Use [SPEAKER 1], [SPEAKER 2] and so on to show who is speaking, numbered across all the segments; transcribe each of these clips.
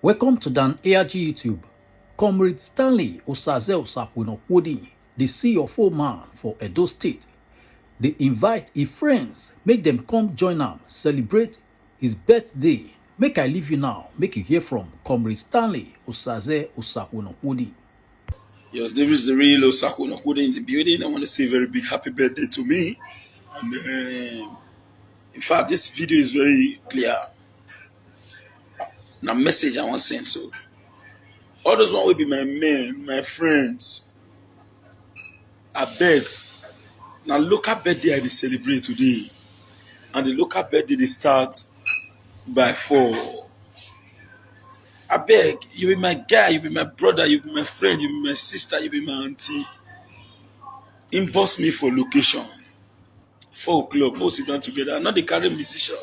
[SPEAKER 1] Welcome to Dan ARG YouTube. Comrade Stanley Osakhuenorkhodin, the CFO man for Edo State. They invite his friends, make them come join him, celebrate his birthday. Make I leave you now, make you hear from Comrade Stanley Osakhuenorkhodin.
[SPEAKER 2] Yes, there is the real Osakhuenorkhodin in the building. I want to say a very big happy birthday to me. And in fact, this video is very clear. Now, message I want to send. So, all those one will be my men, my friends. I beg. Now, local birthday I dey celebrate today. And the local birthday they start by 4. I beg, you be my guy, you be my brother, you be my friend, you be my sister, you be my auntie. Inbox me for location. 4 o'clock, we'll sit down together. Not the carry musician.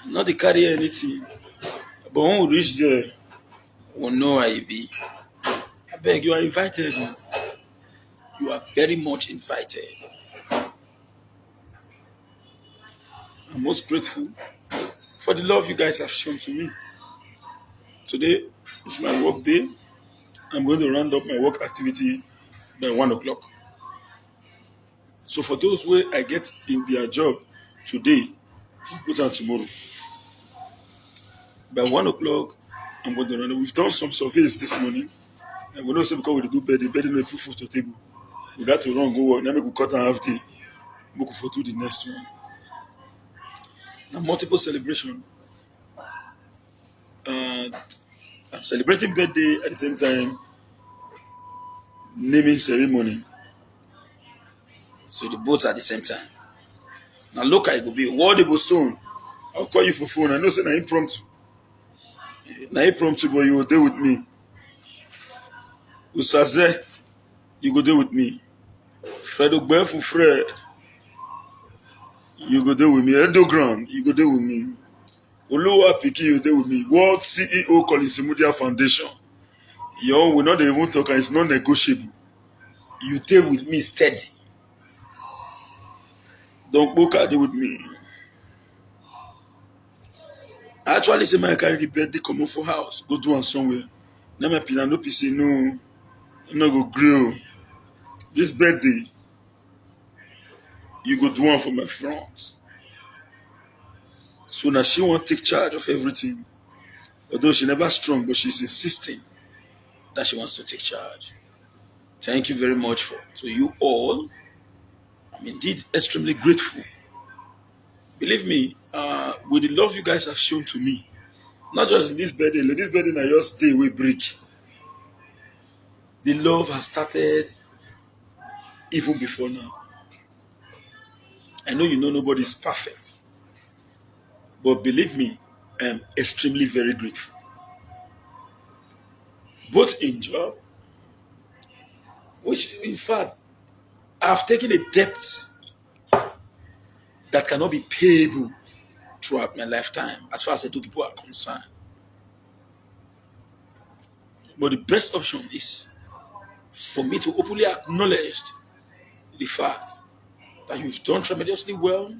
[SPEAKER 2] Not the carry anything. But when we reach there, we'll know how it be. I beg, you are invited. You are very much invited. I'm most grateful for the love you guys have shown to me. Today is my work day. I'm going to round up my work activity by 1 o'clock. So for those where I get in their job today, put on tomorrow. By 1 o'clock, I'm going to run up. We've done some surveys this morning. And we know say because we do better no put food to the table. We got to run, go work. Now we go cut and half day. We go for do the next one. Now multiple celebration. I'm celebrating birthday at the same time. Naming ceremony. So the both at the same time. Now look, I go be wordable stone. I'll call you for phone. I know say na impromptu. Na impromptu, but you will deal with me. Osazee, you go deal with me. Fred Ogbefu Fred, you go deal with me. Edo Ground, you go deal with me. Oluwa Piki, you deal with me. World CEO Kolisimudia Foundation. Your own will not even talk, and it's non-negotiable. You deal with me steady. Don't book deal with me. I actually say my carry the birthday come for house, go do one somewhere. Now my pillar no PC no, I'm not go grill. This birthday, you go do one for my front. So now she won't take charge of everything. Although she never strong, but she's insisting that she wants to take charge. Thank you very much to you all. I'm indeed extremely grateful. Believe me, with the love you guys have shown to me, not just in this birthday na just day we break. The love has started even before now. I know you know nobody's perfect, but believe me, I am extremely very grateful. Both in job, which in fact, I've taken a debt that cannot be payable throughout my lifetime, as far as the two people are concerned. But the best option is for me to openly acknowledge the fact that you've done tremendously well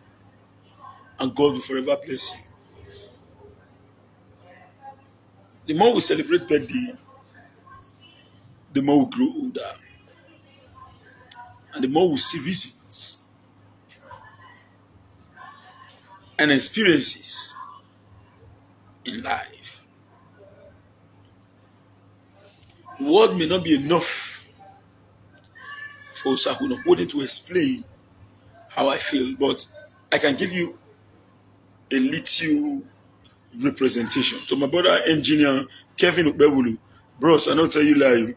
[SPEAKER 2] and God will forever bless you. The more we celebrate birthday, the more we grow older. And the more we see reasons and experiences in life. Word may not be enough for Osakhuenorkhodin to explain how I feel, but I can give you a little representation. To my brother engineer Kevin Okbebulu, bros, I don't tell you lie.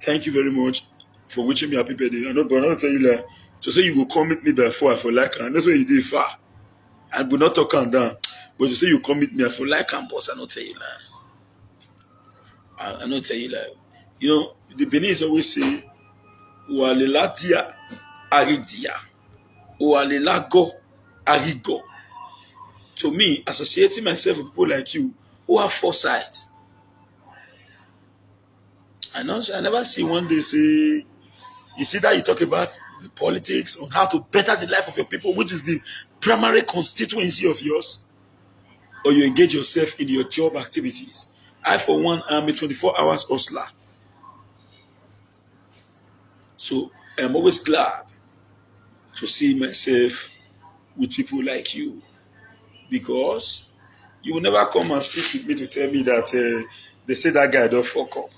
[SPEAKER 2] Thank you very much for wishing me happy birthday. I don't tell you lie. To say you go come meet me by 4, I for like, and that's where you did far. I will not talk and down. But to say you come meet me, I for like, and boss, I don't tell you lie. I don't tell you lie. You know, the Benin always say, Ualela dia aridia. Ualela go arigo. To me, associating myself with people like you who have foresight. I never see one day say, you see that you talk about the politics on how to better the life of your people, which is the primary constituency of yours. or you engage yourself in your job activities. I, for one, am a 24 hours hustler. So I'm always glad to see myself with people like you, because you will never come and sit with me to tell me that they say that guy don't fuck up.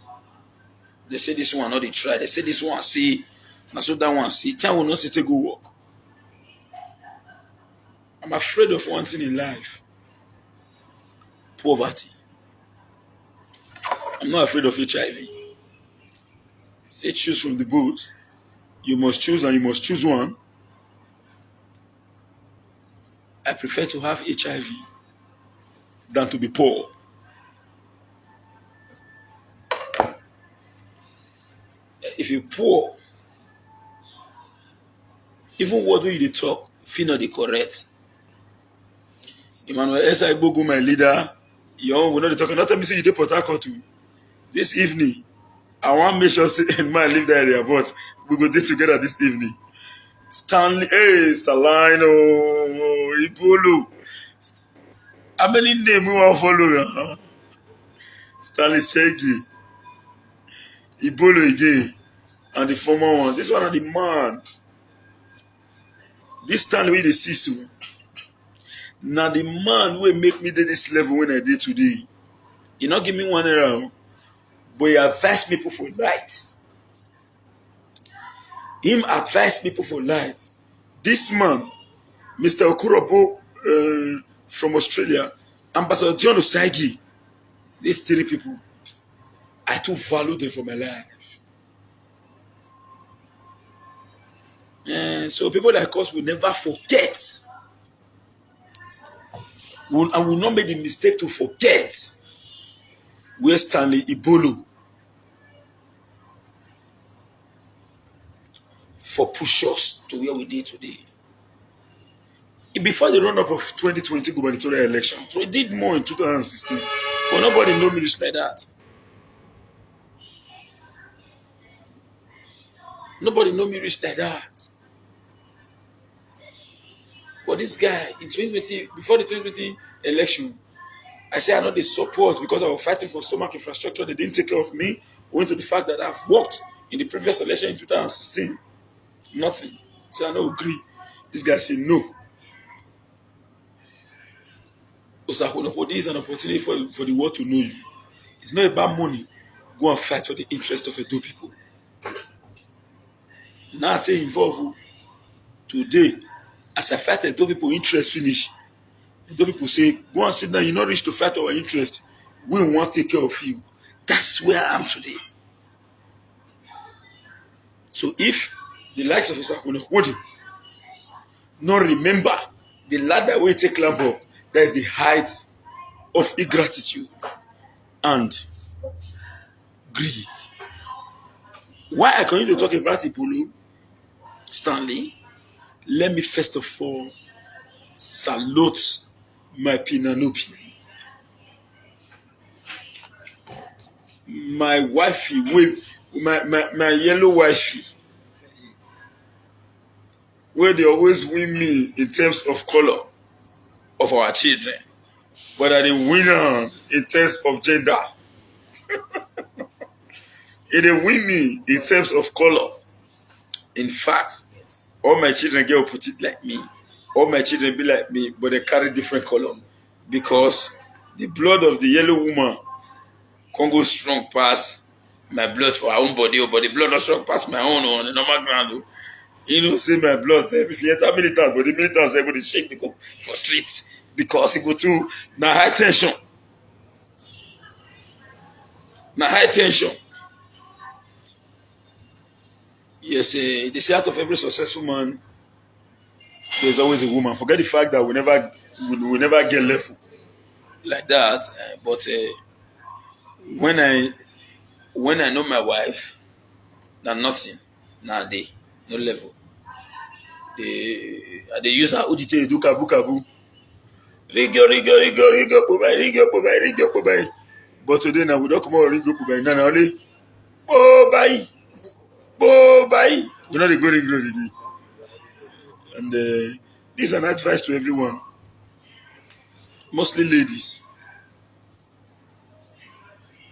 [SPEAKER 2] They say this one not they try. They say this one see, now so that one see. Time will not see to go work. I'm afraid of one thing in life: poverty. I'm not afraid of HIV. Say choose from the both. You must choose, and you must choose one. I prefer to have HIV than to be poor. If you're poor, even what way you talk, feel not the correct. Emmanuel S.I. Bogu, my leader, you will not talk. Not tell me say you did Port Harcourt too. This evening, I want to make sure and man leave the area, but we will do together this evening. Stanley, hey, Stanley, Ibolo. How many names we want to follow? Stanley Segi, Ibolo again, and the former one. This one are the man. This Stanley wey dey see so. Now the man who make me this level when I did today. He not give me one around, but he advise people for light. Him advise people for light. This man, Mr. Okurobo from Australia, Ambassador John Osaghuenorkhodin, these three people, I too value them for my life. And so people like us will never forget. And will not make the mistake to forget where Stanley Ibolo for push us to where we did today. Before the run-up of 2020 gubernatorial election, so he did more in 2016, but nobody know me like that. Nobody know me rich like that. But this guy in 2020, before the 2020 election, I say I know the support because I was fighting for stomach infrastructure. They didn't take care of me. Owing to the fact that I've worked in the previous election in 2016. Nothing. So I don't agree. This guy said no. Osakhuenorkhodin is an opportunity for the world to know you. It's not about money. Go and fight for the interest of Edo people. Now I say involve today. As I fight Edo people, interest finish. Edo people say, go and sit down, you're not rich to fight our interest. We want to take care of you. That's where I am today. So if the likes of Osakhuenorkhodin not remember the ladder we take climb up, that is the height of ingratitude and greed. Why I continue to talk about Ibolo, Stanley, let me first of all salute my Pinanopi, my wifey, my yellow wifey, where they always win me in terms of color of our children, but are the winner in terms of gender. They win me in terms of color. In fact, all my children get opposite like me. All my children be like me, but they carry different color. Because the blood of the yellow woman can go strong past my blood for her own body, but the blood not strong past my own on the normal ground. You know, say my blood, if you enter militant, but the militants are able to shake me go for streets because it go through now high tension. Now high tension. Yes, they say out of every successful man, there's always a woman. Forget the fact that we never get level like that. But when I know my wife, now nothing, now no level. They use her ODT to do kabu. Rigio, pobai. But today now we don't come out rigio pobai. Now only pobai. We not go rigio again. And this is an advice to everyone. mostly ladies.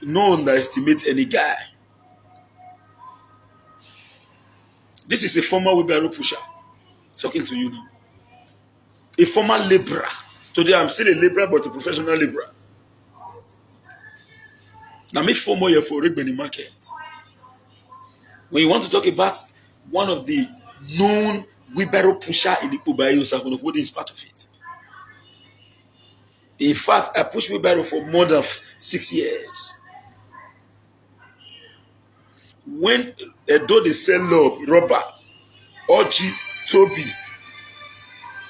[SPEAKER 2] No underestimate any guy. This is a former wheelbarrow pusher talking to you now. A former laborer. Today I'm still a laborer, but a professional laborer. Now me 4 more years for Rigbeni market. When you want to talk about one of the known wheelbarrow pusher in the Ubayi, Osakhuenorkhodin is part of it. In fact, I pushed wheelbarrow for more than 6 years. When though they sell love, rubber, Oji, Toby,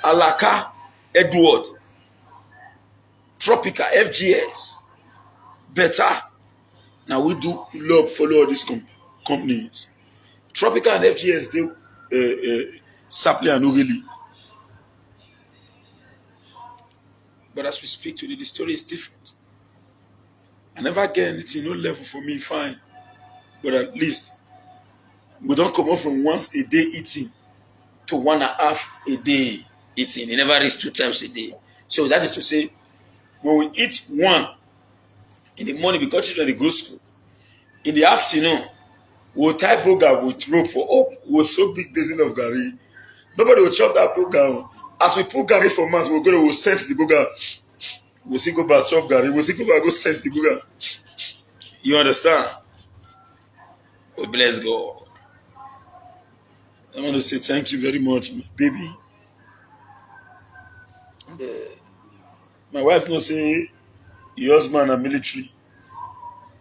[SPEAKER 2] Alaka, Edward, Tropica, FGS, Better. Now we do love follow all these companies. Tropica and FGS, they Sapley and Ogeli. But as we speak today, the story is different. I never get anything, no level for me, fine. But at least we don't come up from once a day eating to 1.5 a day eating. It never reach 2 times a day. So that is to say, when we eat one in the morning because children they go to school, in the afternoon, we'll tie burger with rope for up. We'll soak big basin of gari. Nobody will chop that burger. As we put gari for mouth, we'll send the burger. We'll see go back, chop gari. We'll see go back, go send the burger. You understand? We bless God. I want to say thank you very much, my baby. And, my wife knows say your husband are military.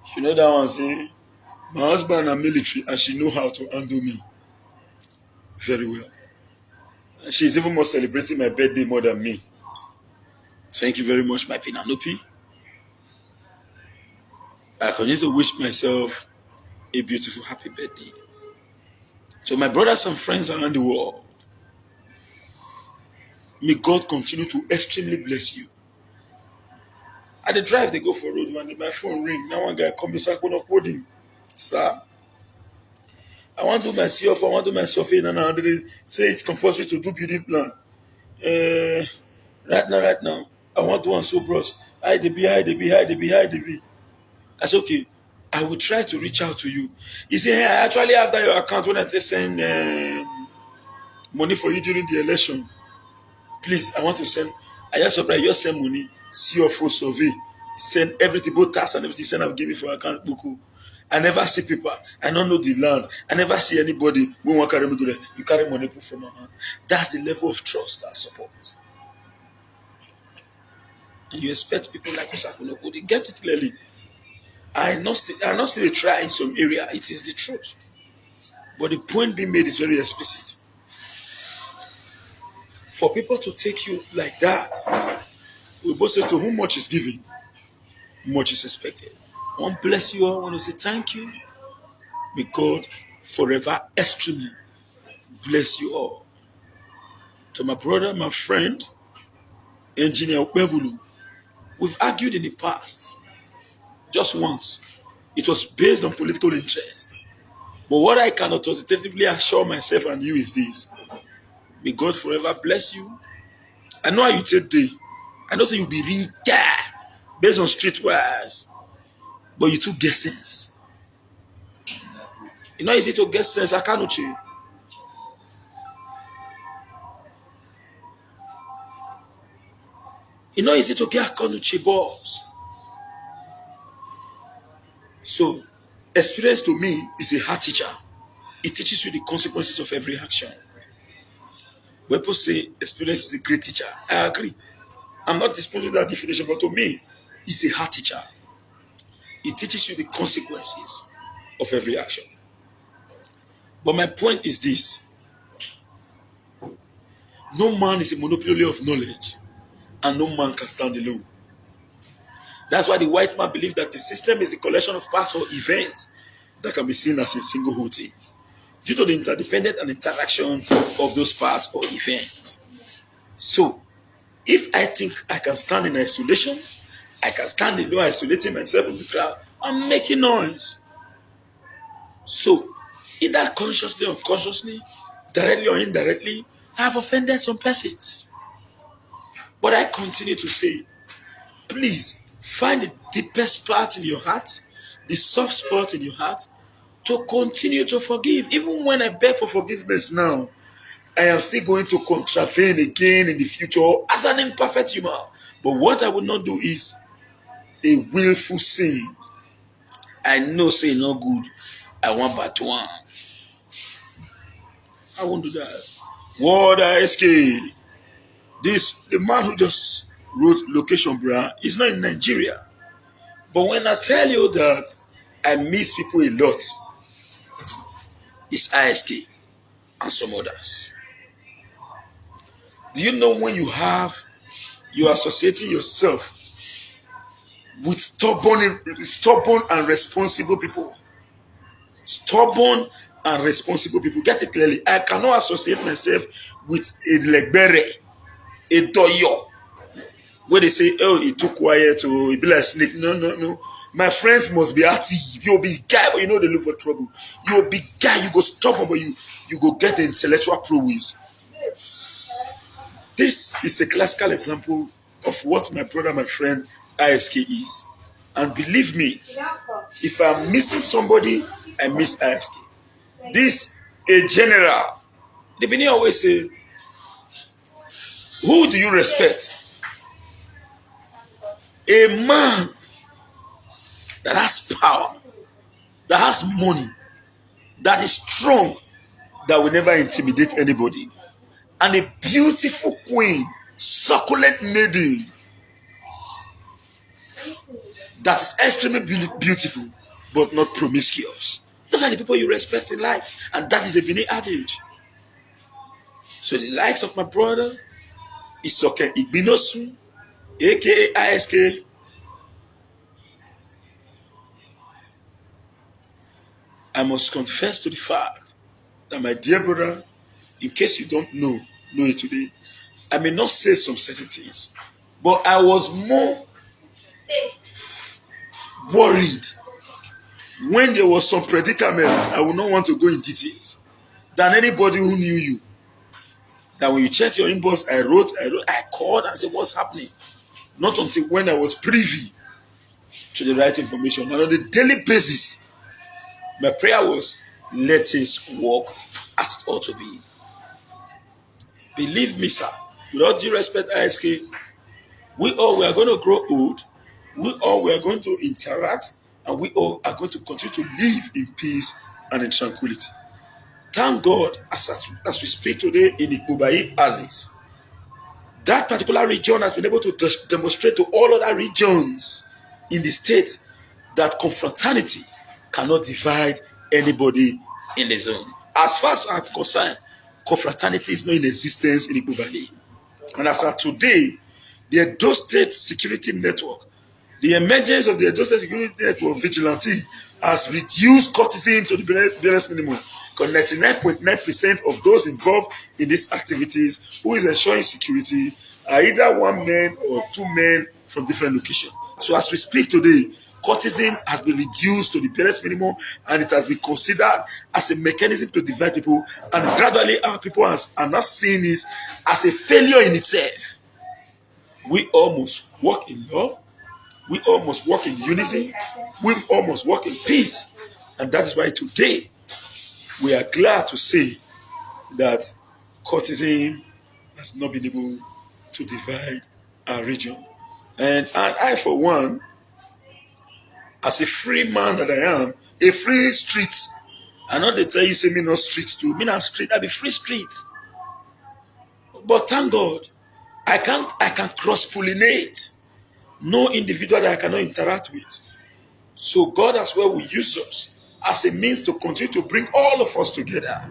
[SPEAKER 2] She know that one say my husband are military and she know how to handle me very well. And she's even more celebrating my birthday more than me. Thank you very much, my Pinanopi. I continue to wish myself a beautiful, happy birthday. So my brothers and friends around the world, may God continue to extremely bless you. At the drive, they go for road one, my phone ring. Now one guy come to Osakhuenorkhodin. Sir, I want to do my CFO, I want to do my survey, and they say it's compulsory to do building plan. Right now, I want to do one so bros. IDB. I said, okay, I will try to reach out to you. He said, hey, I actually have that your account when I send money for you during the election. Please, I want to send. I just surprised you send money, CFO survey, send everything, both tax and everything, send I've given for account book. I never see people. I don't know the land. I never see anybody when one carry me go there. You carry money put from my hand. That's the level of trust and support. And you expect people like Osakhuenorkhodin, get it clearly. I not still try in some area. It is the truth. But the point being made is very explicit. For people to take you like that, we both say to whom much is given, much is expected. I want to bless you all. I want to say thank you. May God forever extremely bless you all. To my brother, my friend, Engineer Ubebulu, we've argued in the past, just once. It was based on political interest. But what I can authoritatively assure myself and you is this. May God forever bless you. I know how you take day. I know say you'll be real guy based on streetwise. But you too get sense. It's not easy to get sense. I can't change. It's not easy to get Akanuchi balls. So, experience to me is a hard teacher. It teaches you the consequences of every action. When people say experience is a great teacher, I agree. I'm not disputing that definition, but to me, it's a hard teacher. It teaches you the consequences of every action. But my point is this. No man is a monopoly of knowledge, and no man can stand alone. That's why the white man believes that the system is the collection of parts or events that can be seen as a single whole thing, due to the interdependent and interaction of those parts or events. So, if I think I can stand in isolation, I can stand alone isolating myself from the crowd, I'm making noise. So, either consciously or unconsciously, directly or indirectly, I have offended some persons. But I continue to say, Please find the deepest part in your heart, the soft spot in your heart, to continue to forgive. Even when I beg for forgiveness now, I am still going to contravene again in the future as an imperfect human. But what I will not do is a willful sin. I know say no good. I want but one. I won't do that. What I escape. The man who just wrote location, bruh, is not in Nigeria. But when I tell you that I miss people a lot, it's ISK and some others. Do you know when you're associating yourself with stubborn and responsible people? Stubborn and responsible people. Get it clearly. I cannot associate myself with a legbere, a doyo, where they say, oh, it too quiet, or it be like snake. No, no, no. My friends must be active. You'll be guy, but you know they look for trouble. You'll be guy, you go stubborn, but you go get the intellectual prowess. This is a classical example of what my brother, my friend, ISK is. And believe me, if I'm missing somebody, I miss ISK. This, a general. The Benin always say, who do you respect? A man that has power, that has money, that is strong, that will never intimidate anybody. And a beautiful queen, succulent maiden, that is extremely beautiful, but not promiscuous. Those are the people you respect in life. And that is a Benin adage. So the likes of my brother, Isoke Igbinosu, aka ISK, I must confess to the fact that my dear brother, in case you don't know it today, I may not say some certain things, but I was more worried when there was some predicament. I would not want to go in details, than anybody who knew you. That when you check your inbox, I called and said, what's happening? Not until when I was privy to the right information. And on a daily basis, my prayer was, let us walk as it ought to be. Believe me, sir, with all due respect, ISK, we all are going to grow old. We all were going to interact, and we all are going to continue to live in peace and in tranquility. Thank God, as we speak today in Ikubai Axis, that particular region has been able to demonstrate to all other regions in the state that confraternity cannot divide anybody in the zone. As far as I'm concerned, confraternity is not in existence in Ikubai. And as of today, the Edo State Security Network, the emergence of the Edo State Security Network vigilante has reduced courtesan to the barest minimum. Because 99.9% of those involved in these activities who is ensuring security are either one man or two men from different locations. So as we speak today, courtesan has been reduced to the barest minimum, and it has been considered as a mechanism to divide people, and gradually our people are not seeing this as a failure in itself. We almost work in love, we almost work in unity, we almost work in peace, and that is why today we are glad to say that courtesan has not been able to divide our region. And I, for one, as a free man that I am, a free street, I know they tell you, say me not street too. Me not street, I be free street. But thank God, I can cross-pollinate. No individual that I cannot interact with. So God as well will use us as a means to continue to bring all of us together,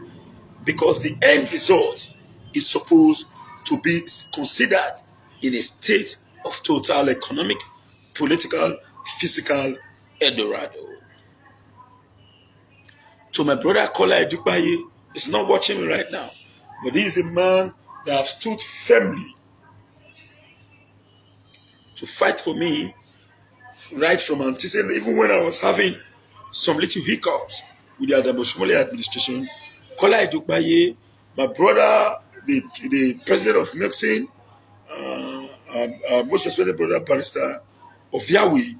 [SPEAKER 2] because the end result is supposed to be considered in a state of total economic, political, physical Eldorado. So my brother Kola Edupaye is not watching me right now, but he is a man that have stood firmly to fight for me right from antecedent, even when I was having some little hiccups with the Adamoshimole administration. Kola Edupaye, my brother, the president of Nexin, most respected brother barrister of Yahweh,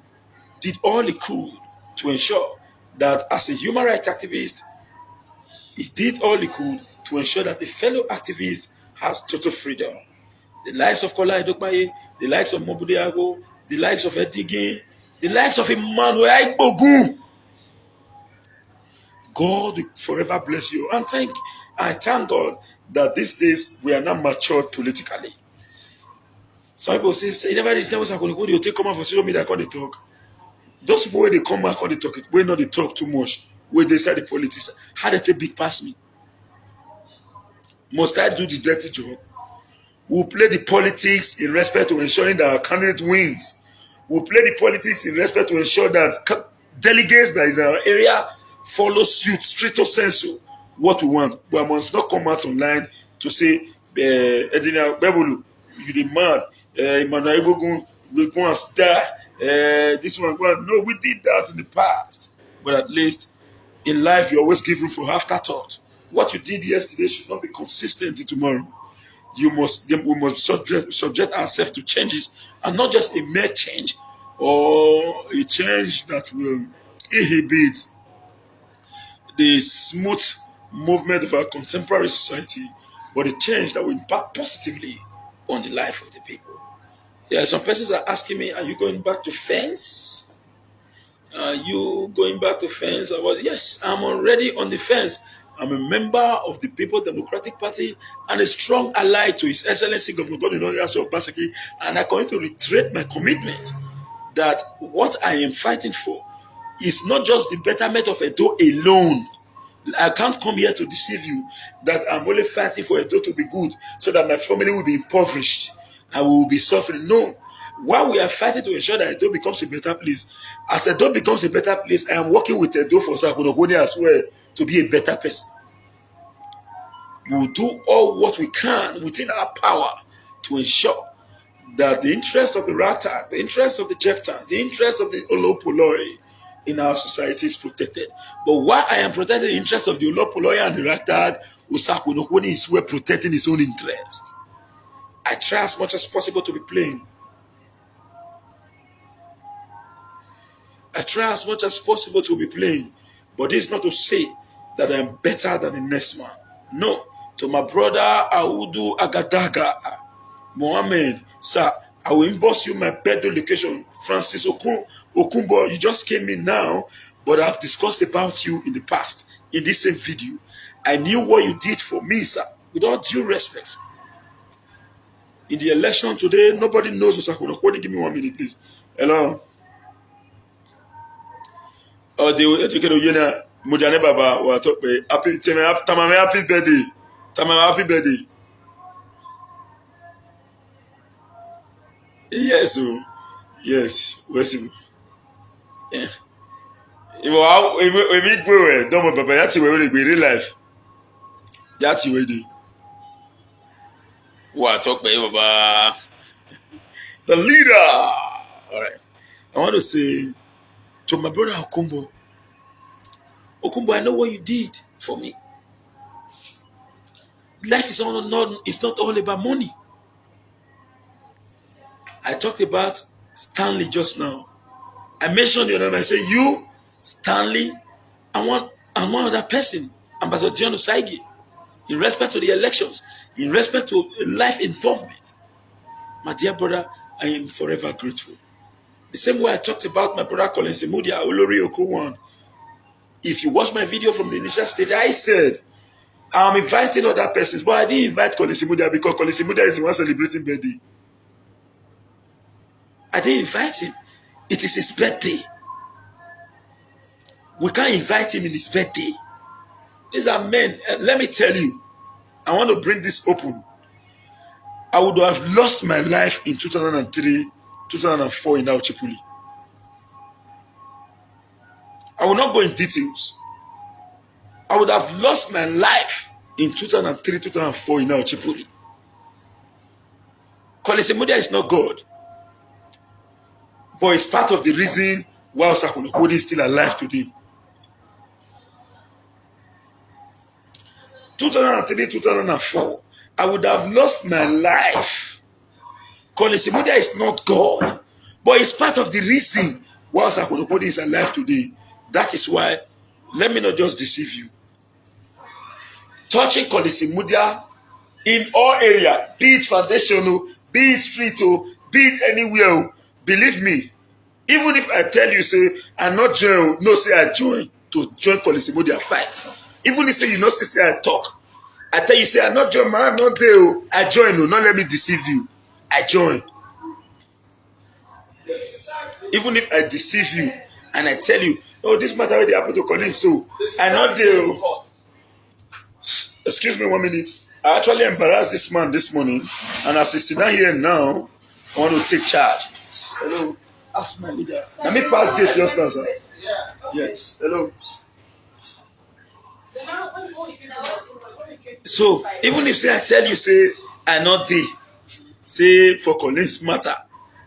[SPEAKER 2] did all he could to ensure that as a human rights activist, he did all he could to ensure that the fellow activist has total freedom. The likes of Kola Edokpaye, the likes of Mobudiago, the likes of Edigin, the likes of Emmanuel Aigbogun. God will forever bless you. And I thank God that these days we are not matured politically. Some people say you never reach time when you take come out for social media, they talk. Those people when they come back on the talk, when not they talk too much, when they say the politics, how they take big past me. Must I do the dirty job? We'll play the politics in respect to ensuring that our candidate wins. We'll play the politics in respect to ensure that delegates that is in our area follow suit, stricto sensu, what we want. But I must not come out online to say, Edina Bebulu, you the man, Emmanuel Ibogun, we go and star, this one, no, we did that in the past. But at least in life, you always give room for afterthought. What you did yesterday should not be consistent in tomorrow. We must subject ourselves to changes, and not just a mere change or a change that will inhibit the smooth movement of our contemporary society, but a change that will impact positively on the life of the people. Yeah, some persons are asking me, are you going back to fence? Are you going back to fence? Yes, I'm already on the fence. I'm a member of the People Democratic Party and a strong ally to His Excellency Governor Godwin Obaseki, and I'm going to reiterate my commitment that what I am fighting for is not just the betterment of Edo alone. I can't come here to deceive you that I'm only fighting for Edo to be good so that my family will be impoverished and we will be suffering. No. While we are fighting to ensure that Edo becomes a better place, as Edo becomes a better place, I am working with Edo for Osakhuenorkhodin as well to be a better person. We will do all what we can within our power to ensure that the interest of the Ragtag, the interest of the Jectans, the interest of the Olopoloi in our society is protected. But while I am protecting the interest of the Olopoloi and the Ragtag, Osakhuenorkhodin is well protecting his own interest. I try as much as possible to be plain. I try as much as possible to be plain. But this is not to say that I am better than the next man. No. To my brother Audu Agadaga, Mohammed, sir, I will inbox you my birthday location. Francis Okumbo, you just came in now, but I've discussed about you in the past in this same video. I knew what you did for me, sir, with all due respect. In the election today, nobody knows Osakhuenorkhodin. Give me 1 minute, please. Hello. Oh, the educated Yena Mujane Baba or happy birthday. Tamama happy birthday. Yes, yes. Where's him? Yeah. If we go, don't worry, Papa. That's where we real life. That's where they. What talk about Baba? The leader. All right. I want to say to my brother Okumbo, I know what you did for me. Life is it's not all about money. I talked about Stanley just now. I mentioned your name. I say you, Stanley, and one other person, Ambassador John Osazee, in respect to the elections, in respect to life involvement. My dear brother, I am forever grateful. The same way I talked about my brother Colin Simudia, Olori Okowan. If you watch my video from the initial stage, I said I'm inviting other persons, but I didn't invite Colin Simudia because Colin Simudia is the one celebrating birthday. I didn't invite him. It is his birthday. We can't invite him in his birthday. These are men. Let me tell you, I want to bring this open. I would have lost my life in 2003, 2004 in Aochipuli. I will not go in details. I would have lost my life in 2003, 2004 in Aochipuli. Kolesemudia is not God. But it's part of the reason why Osakhuenorkhodin is still alive today. 2003, 2004, I would have lost my life Collins Media is not God, but it's part of the reason why Osakhuenorkhodin is alive today. That is why, let me not just deceive you. Touching Collins Media in all area, be it foundational, be it street, be it anywhere, believe me, even if I tell you, say, I not join, no, say I join to join Collins Media fight. Even if say you not say I talk, I tell you, say I not join, man, not there, I join, no, not let me deceive you. I join. Even if I deceive you and I tell you, oh, this matter already happened to Collins, so I not there. Excuse me 1 minute. I actually embarrassed this man this morning, and as I sit down here now, I want to take charge. Hello. Ask my leader. Let me pass gate just now, sir. Yes. Hello. So even if say I tell you, say I not there, say for Collins matter,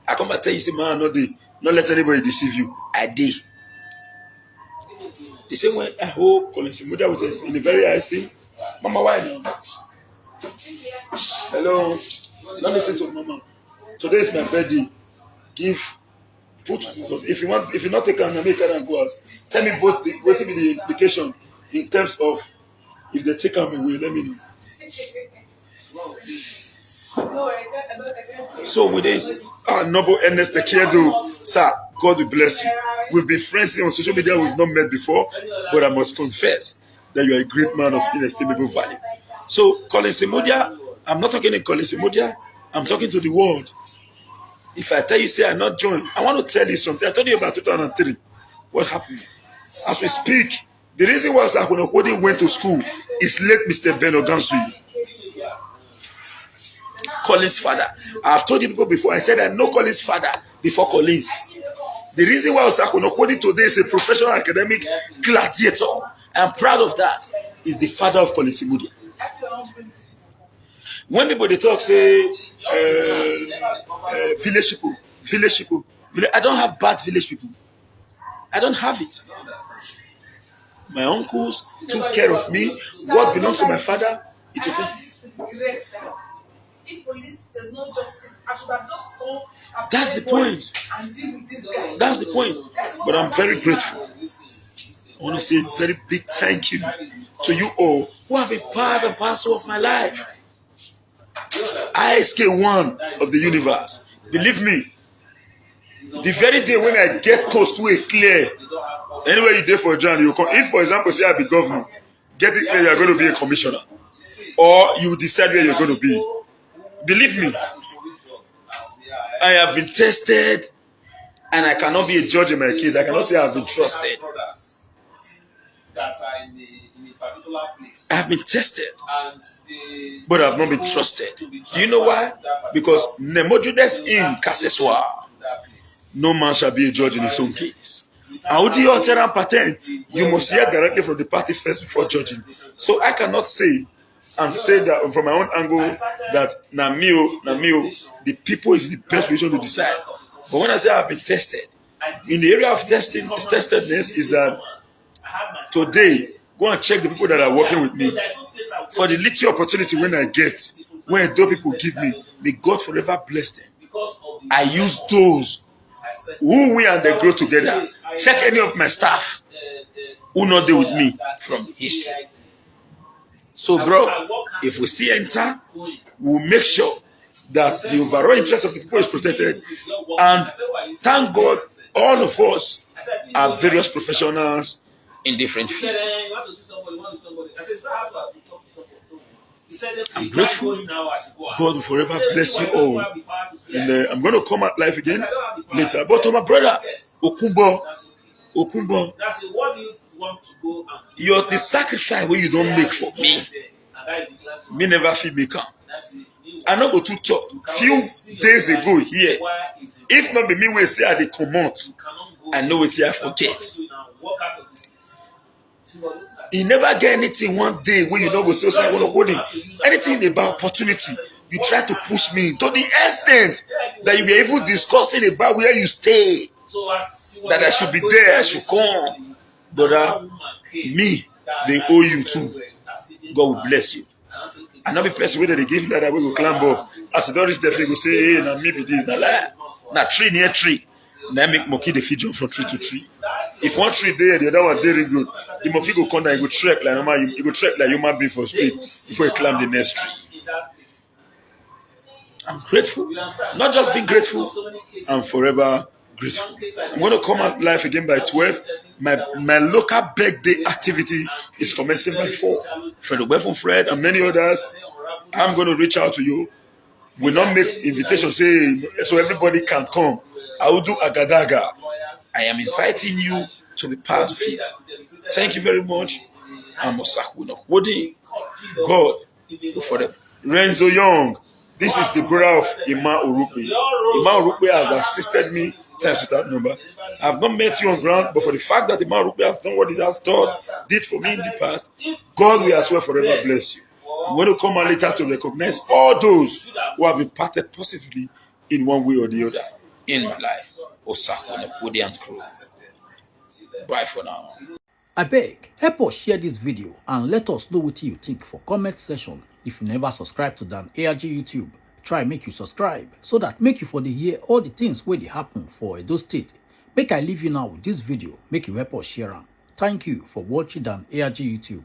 [SPEAKER 2] I come and tell you, say man, I not there. Not let anybody deceive you. I did. The same way I hope Collins Media with in a very high thing. Mama, why now? Hello. Don't listen to Mama. Today is my birthday. If you want, if you not take an American and go out, tell me both what will be the implication in terms of if they take them away. Let me know. So with this, noble Ernest Tekedo, sir, God will bless you. We've been friends on social media, we've not met before, but I must confess that you are a great man of inestimable value. So Collins Media, I'm not talking in Collins Media, I'm talking to the world. If I tell you, say I not join, I want to tell you something. I told you about 2003. What happened? As we speak, the reason why Osakhuenorkhodin went to school is late Mr. Ben Ogansui, Collins' father. I've told you people before, I said I know Collins' father before Collins. The reason why Osakhuenorkhodin today is a professional academic gladiator, I'm proud of that, is the father of Collins Media. When people they talk, say, village people, I don't have bad village people. I don't have it. My uncles took care of me. What belongs to my father, it will take. That's the point. That's the point. But I'm very grateful. I want to say a very big thank you to you all who have been part and parcel of my life. ISK1 of the universe. Believe me, the very day when I get close to a clear, anywhere you there for a journey, you come. If, for example, say I be governor, get it clear, you're going to be a commissioner, or you decide where you're going to be. Believe me, I have been tested, and I cannot be a judge in my case. I cannot say I have been trusted. I have been tested, but I have not been trusted. Do you know why? Because Nemojudes in Kaseswa, no man shall be a judge in his own case. And with your alternative pattern, you must hear directly from the party first before judging. So I cannot say and say that from my own angle that Namio, the people is in the best position to decide. But when I say I have been tested, in the area of testedness is that today, go and check the people that are working with me. For the little opportunity when I get, when those people give me, may God forever bless them. I use those who we and they grow together. Check any of my staff who not there with me from history. So, bro, if we still enter, we'll make sure that the overall interest of the people is protected. And thank God, all of us are various professionals in different fields. I'm grateful. God will forever bless you all. And I'm going to come out live again later. But to my brother, Okumbo, you're the sacrifice where you don't make for me. Me never feel me come. I not go to talk. Few days ago here, if not be me will say I dey comot, I know it I forget. You never get anything one day when you don't go say Osakhuenorkhodin. Anything about opportunity, you try to push me to the extent that you be even discussing about where you stay. That I should be there, I should come. Brother, me, they owe you too. God will bless you. I not be person where they give like that we go climb up. As the reach definitely go say, hey, now maybe this, now tree near tree. Now make monkey the feed jump from tree to tree. If one tree there, the other one very good. The monkey go come down, he go trek like normal, he go trek like human being for street before he climb the next tree. I'm grateful. Not just be grateful, I'm forever grateful. I'm going to come out live again by 12. My local birthday activity is commencing by 4. Fred Obefun Fred and many others, I'm going to reach out to you. We'll not make invitations say so everybody can come. I will do agadaga. I am inviting you to be part of it. Thank you very much. I'm Osakhuenorkhodin. God for them. Renzo Young. This is the brother of Ima Urukwe. Ima Urukwe has assisted me times without number. I have not met you on ground, but for the fact that Ima Urukwe has done what he has did for me in the past, God will as well forever bless you. I'm going to come on later to recognize all those who have impacted positively in one way or the other in my life. Osakhuenorkhodin crew. Bye for now.
[SPEAKER 1] I beg, help us share this video and let us know what you think for comment section. If you never subscribe to Dan ARG YouTube, try make you subscribe so that make you for the hear all the things where they happen for Edo State. Make I leave you now with this video, make you help us share them. Thank you for watching Dan ARG YouTube.